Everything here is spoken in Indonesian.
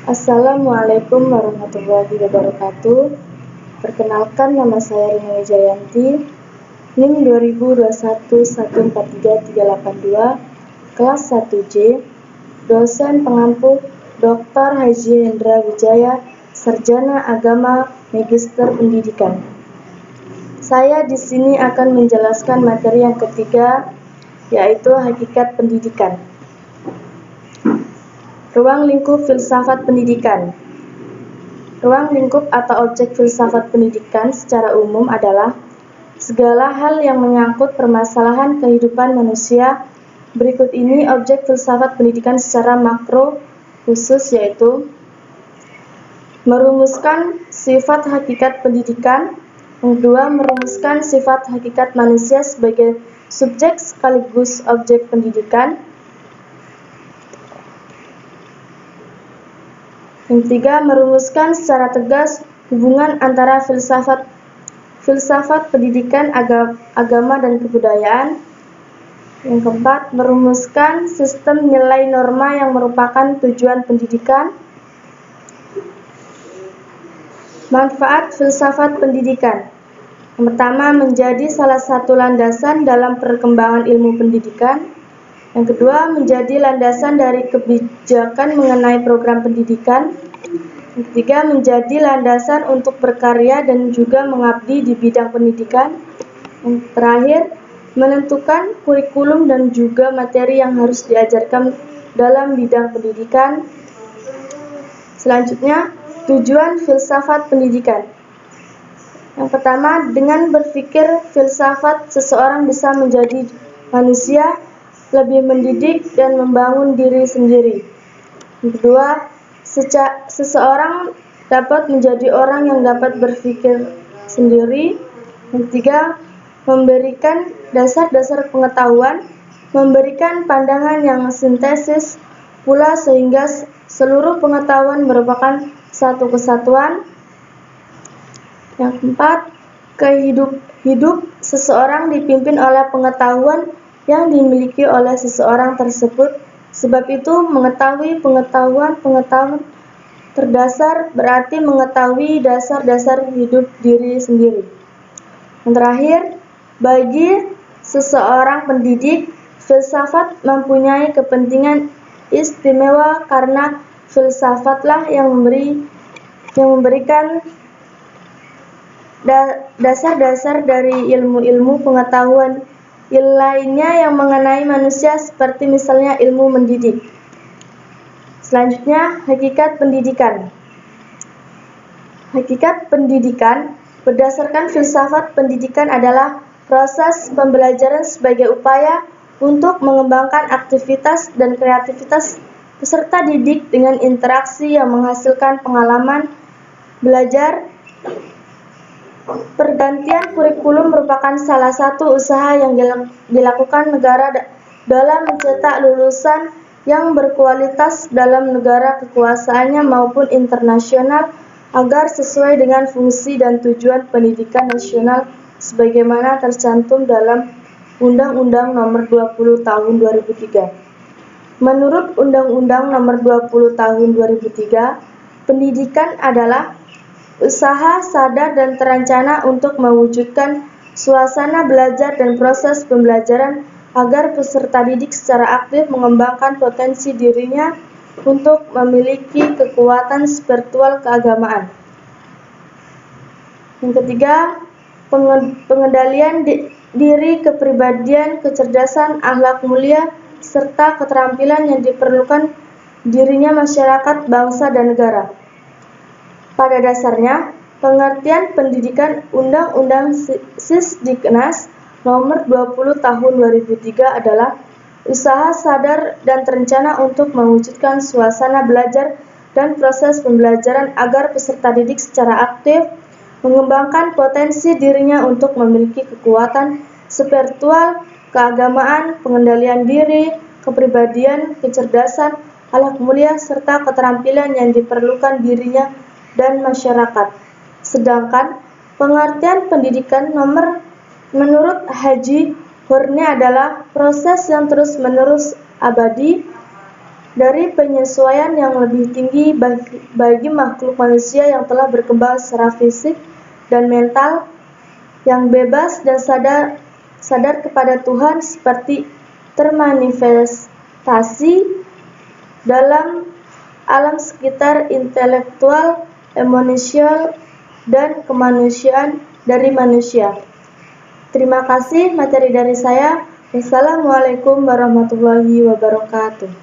Assalamualaikum warahmatullahi wabarakatuh. Perkenalkan, nama saya Rina Wijayanti, NIM 2021143382, kelas 1J, dosen pengampu Dr. Haji Hendra Wijaya, Sarjana Agama, Magister Pendidikan. Saya di sini akan menjelaskan materi yang ketiga, yaitu hakikat pendidikan. Ruang lingkup filsafat pendidikan. Ruang lingkup atau objek filsafat pendidikan secara umum adalah segala hal yang menyangkut permasalahan kehidupan manusia. Berikut ini objek filsafat pendidikan secara makro khusus, yaitu merumuskan sifat hakikat pendidikan. Yang kedua, merumuskan sifat hakikat manusia sebagai subjek sekaligus objek pendidikan. Yang ketiga, merumuskan secara tegas hubungan antara filsafat pendidikan, agama, dan kebudayaan. Yang keempat, merumuskan sistem nilai norma yang merupakan tujuan pendidikan. Manfaat filsafat pendidikan. Yang pertama, menjadi salah satu landasan dalam perkembangan ilmu pendidikan. Yang kedua, menjadi landasan dari kebijakan mengenai program pendidikan. Yang ketiga, menjadi landasan untuk berkarya dan juga mengabdi di bidang pendidikan. Yang terakhir, menentukan kurikulum dan juga materi yang harus diajarkan dalam bidang pendidikan. Selanjutnya, tujuan filsafat pendidikan. Yang pertama, dengan berpikir filsafat, seseorang bisa menjadi manusia lebih mendidik dan membangun diri sendiri. Yang kedua, seseorang dapat menjadi orang yang dapat berpikir sendiri. Yang ketiga, memberikan dasar-dasar pengetahuan, memberikan pandangan yang sintesis pula sehingga seluruh pengetahuan merupakan satu kesatuan. Yang keempat, hidup seseorang dipimpin oleh pengetahuan yang dimiliki oleh seseorang tersebut. Sebab itu, mengetahui pengetahuan terdasar berarti mengetahui dasar-dasar hidup diri sendiri. Yang terakhir, bagi seseorang pendidik, filsafat mempunyai kepentingan istimewa karena filsafatlah yang memberikan dasar-dasar dari ilmu-ilmu pengetahuan lainnya yang mengenai manusia, seperti misalnya ilmu mendidik. Selanjutnya, hakikat pendidikan. Hakikat pendidikan berdasarkan filsafat pendidikan adalah proses pembelajaran sebagai upaya untuk mengembangkan aktivitas dan kreativitas peserta didik dengan interaksi yang menghasilkan pengalaman belajar. Pergantian kurikulum merupakan salah satu usaha yang dilakukan negara dalam mencetak lulusan yang berkualitas dalam negara kekuasaannya maupun internasional agar sesuai dengan fungsi dan tujuan pendidikan nasional sebagaimana tercantum dalam Undang-Undang Nomor 20 Tahun 2003. Menurut Undang-Undang Nomor 20 Tahun 2003, pendidikan adalah usaha sadar dan terencana untuk mewujudkan suasana belajar dan proses pembelajaran agar peserta didik secara aktif mengembangkan potensi dirinya untuk memiliki kekuatan spiritual keagamaan. Yang ketiga, pengendalian diri, kepribadian, kecerdasan, akhlak mulia, serta keterampilan yang diperlukan dirinya masyarakat, bangsa, dan negara. Pada dasarnya, pengertian pendidikan Undang-Undang Sisdiknas Nomor 20 Tahun 2003 adalah usaha sadar dan terencana untuk mewujudkan suasana belajar dan proses pembelajaran agar peserta didik secara aktif mengembangkan potensi dirinya untuk memiliki kekuatan spiritual, keagamaan, pengendalian diri, kepribadian, kecerdasan, akhlak mulia, serta keterampilan yang diperlukan dirinya dan masyarakat. Sedangkan pengertian pendidikan menurut Haji Horne adalah proses yang terus-menerus abadi dari penyesuaian yang lebih tinggi bagi makhluk manusia yang telah berkembang secara fisik dan mental, yang bebas dan sadar kepada Tuhan seperti termanifestasi dalam alam sekitar intelektual, emosional, dan kemanusiaan dari manusia. Terima kasih materi dari saya. Wassalamualaikum warahmatullahi wabarakatuh.